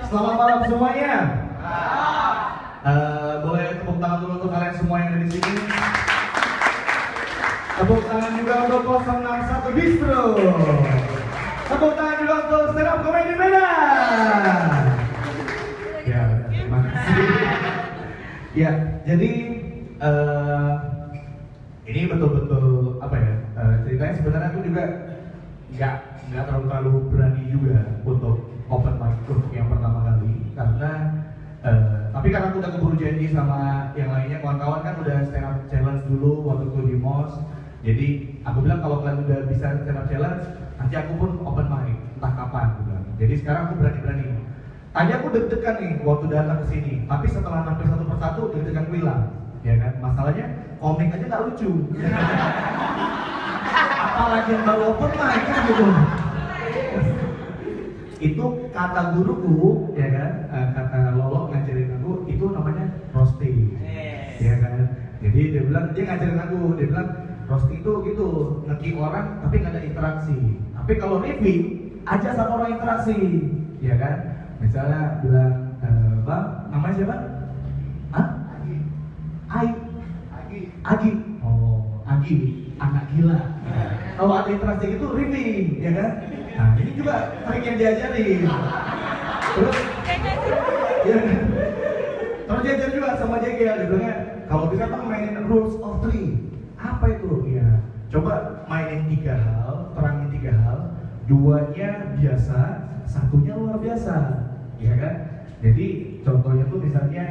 Selamat malam semuanya. Boleh tepuk tangan dulu untuk kalian semua yang ada di sini. Tepuk tangan juga untuk 061 Distro. Tepuk tangan juga untuk Stand Up Comedy Medan. Ya, terima kasih. Ya, jadi ini betul-betul apa ya? Ceritanya sebenarnya aku juga nggak terlalu berani juga untuk open mic untuk yang pertama kali karena tapi karena aku udah keburu janji sama yang lainnya, kawan-kawan kan udah stand up challenge dulu waktu itu di MOS. Jadi aku bilang kalau kalian udah bisa stand up challenge, nanti aku pun open mic entah kapan aku bilang. Jadi sekarang aku berani-berani. Tadi aku deg-degan nih waktu datang ke sini, tapi setelah nampil satu persatu deg-degan aku hilang, ya kan? Masalahnya komik aja nggak lucu. Apalagi yang baru open mic kan gitu. Itu kata guruku, ya kan, kata Lolo ngajarin aku, itu namanya roasting, ya kan. Jadi dia ngajarin aku, dia bilang roasting itu gitu, ngeki orang tapi nggak ada interaksi. Tapi kalau review, aja sama orang interaksi, ya kan. Misalnya bilang, Bang, namanya siapa? Hah? Agi. Oh, Agi, anak gila. Kalau ada interaksi itu review, ya kan. Nah, ini juga trik yang diajarin. Terus, ya, terus diajarin juga sama JG, dia bilangnya, kalau bisa kan mainin rules of three. Apa itu? Ya, coba mainin 3 hal, terangin 3 hal, 2-nya biasa, 1-nya luar biasa, ya kan? Jadi contohnya tuh misalnya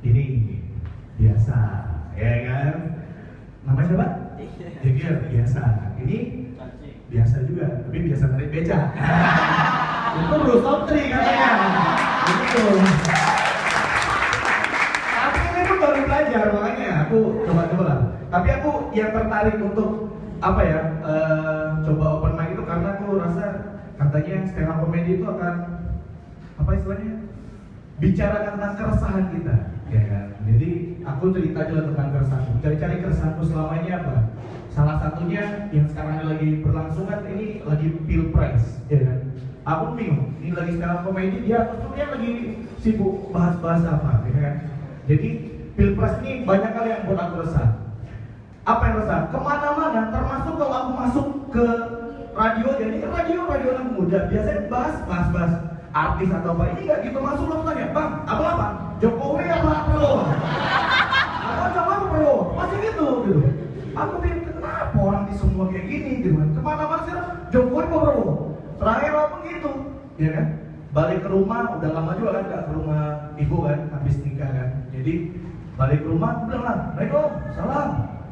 ini biasa, ya kan? Namanya siapa? JG biasa. Ini biasa juga, tapi biasa narik beca. Itu rules of three katanya. Gitu. Tapi ini pun baru belajar, makanya aku coba-coba lah. Tapi aku yang tertarik untuk apa ya, coba open mic itu karena aku rasa katanya stand up comedy itu akan apa istilahnya, bicara tentang keresahan kita, ya kan. Jadi aku cerita juga tentang keresahanku, cari-cari keresahanku selama ini apa. Salah satunya yang sekarang lagi berlangsung kan, ini lagi pilpres, ya kan. Aku bingung, ini lagi stand up comedy, dia tentunya lagi sibuk bahas-bahas apa, ya kan. Jadi pilpres ini banyak kali yang buat aku resah. Apa yang resah? Kemana-mana, termasuk kalau aku masuk ke radio, jadi radio anak muda biasanya bahas artis atau apa. Ini nggak gitu, masuk langsung tanya, Bang, apa? Jokowi apa Prabowo? Apa Jokowi apa Prabowo? Masih gitu. Aku pikir kenapa orang di semua kayak gini gitu kan. Kemana-mana sih Jokowi apa Prabowo? Terakhir apa gitu, ya kan? Balik ke rumah, udah lama juga kan gak ke rumah ibu kan, habis nikah kan. Jadi balik ke rumah, aku bilang lah, Assalamualaikum, salam.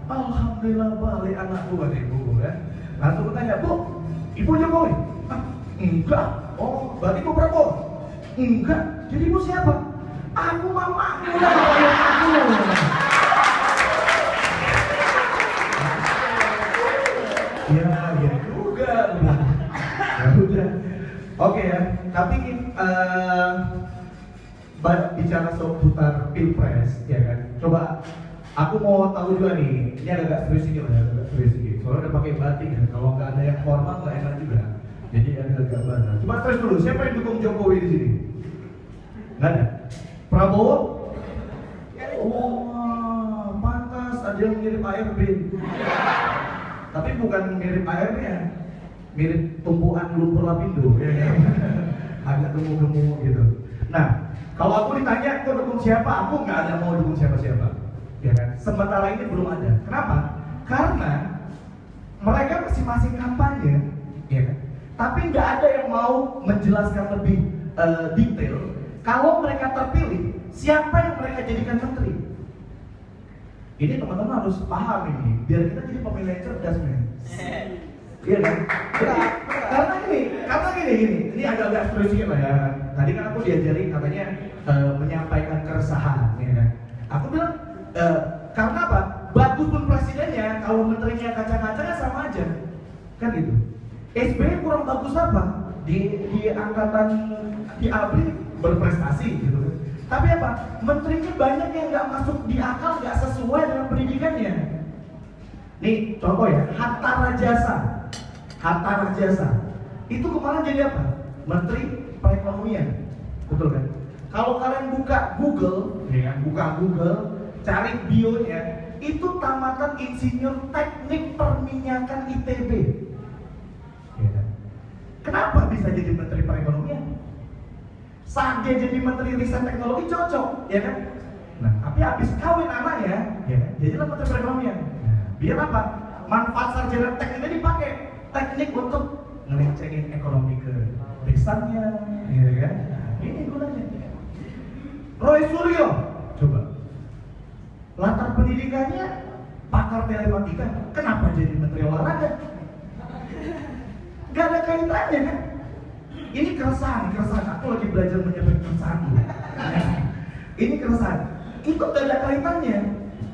Alhamdulillah balik anakku kan ibu kan. Langsung aku tanya, Bu, ibu Jokowi? Ah, enggak. Oh, berarti ibu Prabowo? Enggak. Jadi ibu siapa? Aku mamaku lah, aku. Ya juga. Ya udah. Oke ya. Tapi bicara seputar pilpres, ya kan. Coba aku mau tahu juga nih. Ini agak serius ini, soalnya udah pakai batik kan. Kalau nggak ada yang formal nggak enak juga. Jadi agak banget. Coba terus dulu. Siapa yang dukung Jokowi di sini? Nggak ada. Prabowo? Oh, pantas ada yang mirip ARB. Tapi bukan mirip ARB ya, mirip tumpuan lumpur lapindo, ya kan? Agak gemuk-gemuk gitu. Nah, kalau aku ditanya kau dukung siapa, aku nggak ada mau dukung siapa-siapa, ya kan? Sementara ini belum ada. Kenapa? Karena mereka masing-masing kampanye, ya kan? Tapi nggak ada yang mau menjelaskan lebih detail. Kalau mereka terpilih, siapa yang mereka jadikan menteri? Ini teman-teman harus paham ini, biar kita jadi pemilih yang cerdas, men. Iya kan? Karena gini, ini agak-agak serius sedikit lah ya. Tadi kan aku diajarin katanya menyampaikan keresahan, ya kan? Aku bilang karena apa? Bagus pun presidennya, kalau menterinya kaca-kacanya sama aja, kan gitu. SBY kurang bagus apa? Di angkatan di ABRI berprestasi gitu. Tapi apa? Menterinya banyak yang nggak masuk di akal, nggak sesuai dengan pendidikannya. Nih contoh ya, Hatta Rajasa itu kemarin jadi apa? Menteri perekonomian, betul kan? Kalau kalian buka Google, ya, cari bionya, itu tamatan insinyur teknik perminyakan ITB. Ya kan? Kenapa bisa jadi menteri perekonomian? Saat dia jadi menteri riset teknologi cocok, ya kan? Nah, tapi habis kawin anaknya, ya kan? Jadilah menteri perekonomian. Biar apa? Manfaat sarjana tekniknya dipakai teknik untuk ngecengin ekonomi ke desanya, ya kan? Nah, ini gunanya. Roy Suryo, coba. Latar pendidikannya pakar telematika, kenapa jadi menteri olahraga? Gak ada kaitannya kan? Ini keresahan. Aku lagi belajar menyampaikan keresahan. Ini keresahan. Itu gak ada kaitannya.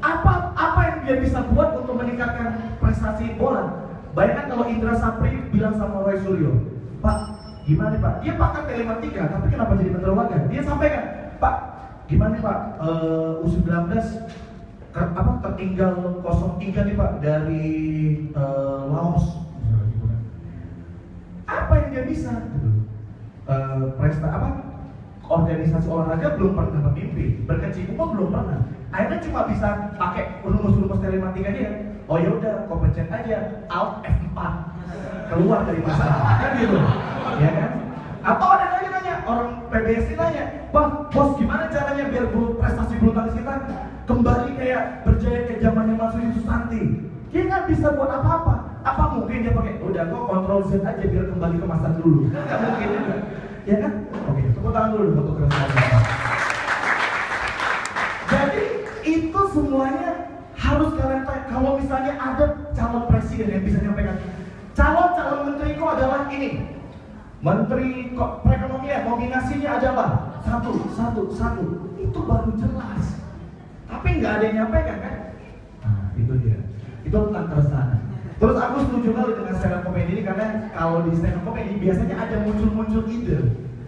Apa yang dia bisa buat untuk meningkatkan prestasi bola? Bayangkan kalau Indra Sapri bilang sama Roy Suryo, Pak, gimana Pak? Dia pakar telematika, tapi kenapa jadi menteri olahraga? Dia sampaikan, Pak, gimana Pak? U19 tertinggal 0-3 nih Pak dari Laos. Apa yang dia bisa? Organisasi olahraga belum pernah memimpin, berkecimpung belum pernah. Akhirnya cuma bisa pakai rumus-rumus telematika dia. Oh ya udah, kau pencet aja Alt F4 keluar dari masalah, kan gitu, ya kan? Atau ada lagi nanya, orang PBSI nanya, Bang, bos gimana caranya biar prestasi bulu tangkis kita kembali kayak berjaya ke zamannya Mas Susi Susanti? Dia nggak bisa buat apa-apa. Apa mungkin dia pakai, udah kok Ctrl Z aja biar kembali ke masa dulu? Nggak mungkin juga, ya kan? Oke, tepuk tangan dulu untuk keresahan. Jadi itu semuanya harus kalian tahu. Kalau misalnya ada calon presiden yang bisa nyampaikan, calon menteri kok adalah ini, menteri perekonomian, nominasinya adalah satu, itu baru jelas. Tapi nggak ada yang nyampaikan kan? Nah, itu dia. Itu tentang keresahan. Terus aku setuju kali dengan stand up comedy ini karena kalau di stand up comedy biasanya ada muncul ide,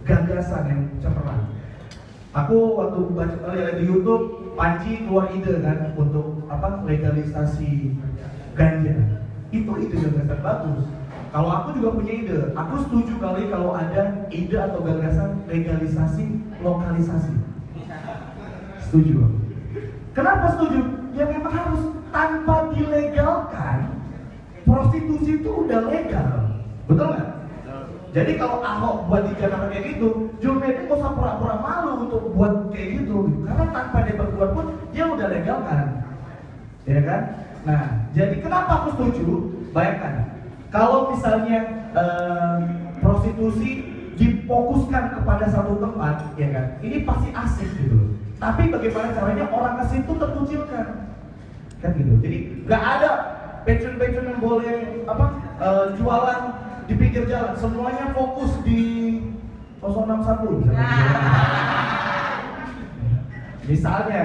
gagasan yang cemerlang. Aku waktu lihat di YouTube, Panji keluar ide kan untuk legalisasi ganja. Itu ide gagasan bagus. Kalau aku juga punya ide, aku setuju kali kalau ada ide atau gagasan legalisasi lokalisasi. Setuju. Kenapa setuju? Ya memang harus. Tanpa dilegalkan, prostitusi itu udah legal, betul nggak? Jadi kalau Ahok buat di Jakarta kayak gitu, Junaidi nggak usah pura-pura malu untuk buat kayak gitu, karena tanpa dia berbuat pun dia udah legal kan, ya kan? Nah, jadi kenapa aku setuju? Bayangkan, kalau misalnya prostitusi difokuskan kepada satu tempat, ya kan? Ini pasti asik gitu. Tapi bagaimana caranya orang ke situ terkucilkan, kan gitu. Jadi nggak ada pecun-pecun yang boleh jualan di pinggir jalan, semuanya fokus di 061 misalnya,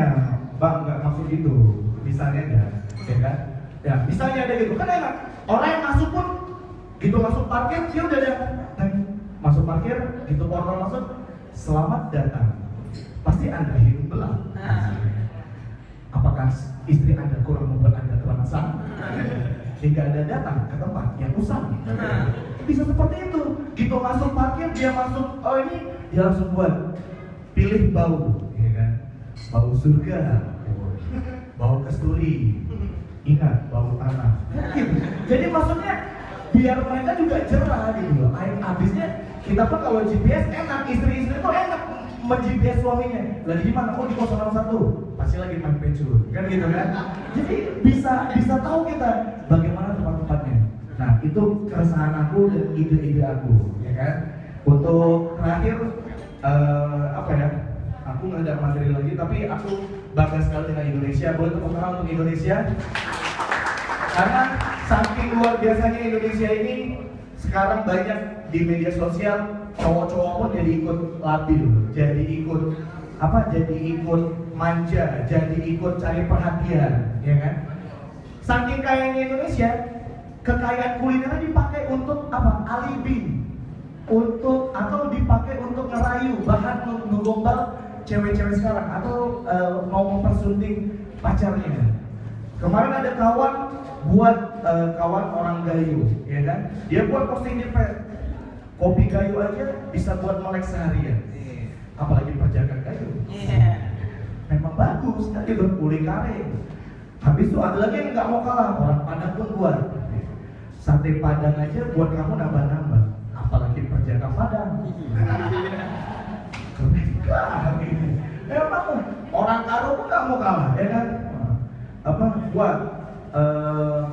Bang, nggak maksud itu, misalnya ya kan? Ya, misalnya ada gitu, kan enak. Orang yang masuk pun, gitu masuk parkir, dia udah ada masuk parkir, gitu portal masuk, selamat datang. Pasti Anda hidung belah. Apakah istri Anda kurang membuat Anda terangsang? Hingga Anda datang ke tempat yang usang. Bisa seperti itu. Gitu masuk parkir, dia masuk, oh ini, dia langsung buat pilih bau, ya kan? Bau surga, bau kasturi, ingat bau tanah. Jadi maksudnya biar mereka juga jerah gitu loh. Habisnya kita pun kalau GPS enak, istri-istri itu enak men-GPS suaminya. Lagi di mana? Oh di 061. Pasti lagi main pecun, kan gitu kan? Jadi bisa tahu kita bagaimana tempat-tempatnya. Nah, itu keresahan aku dan ide-ide aku, ya kan? Untuk terakhir aku nggak ada materi lagi, tapi aku bangga sekali dengan Indonesia. Boleh tepuk tangan untuk Indonesia? Karena saking luar biasanya Indonesia ini, sekarang banyak di media sosial cowok-cowok pun jadi ikut labil, jadi ikut manja, jadi ikut cari perhatian, ya kan? Saking kayanya Indonesia, kekayaan kulinernya dipakai untuk apa? Alibi, atau dipakai untuk ngerayu, bahkan ngegombal cewek-cewek sekarang, atau mau mempersunting pacarnya. Kemarin ada kawan buat kawan orang Gayo, ya kan? Dia buat posting di kopi kayu aja bisa buat melek seharian. Apalagi perjaka kayu. Memang bagus kan gitu, kulit kare. Habis itu ada lagi yang nggak mau kalah, orang Padang pun buat sate Padang aja buat kamu nambah-nambah. Apalagi perjaka Padang. Keren banget. Emang orang Karo pun nggak mau kalah, ya kan? Apa buat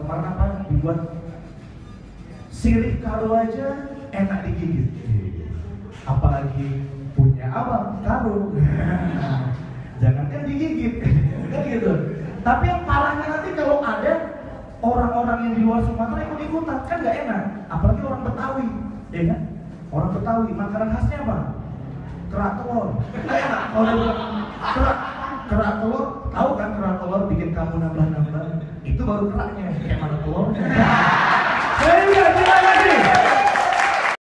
kemarin apa dibuat sirih Karo aja enak digigit. Apalagi punya abang Karo. Jangankan digigit, kan gitu. Tapi yang parahnya nanti kalau ada orang-orang yang di luar Sumatera ikut-ikutan, kan nggak enak. Apalagi orang Betawi, ya kan? Orang Betawi, makanan khasnya apa? Kerak telur. Nggak enak. Kalau kerak telur, tahu kan kerak telur bikin kamu nambah-nambah. Itu baru keraknya, kayak mana telurnya. Saya nggak lagi.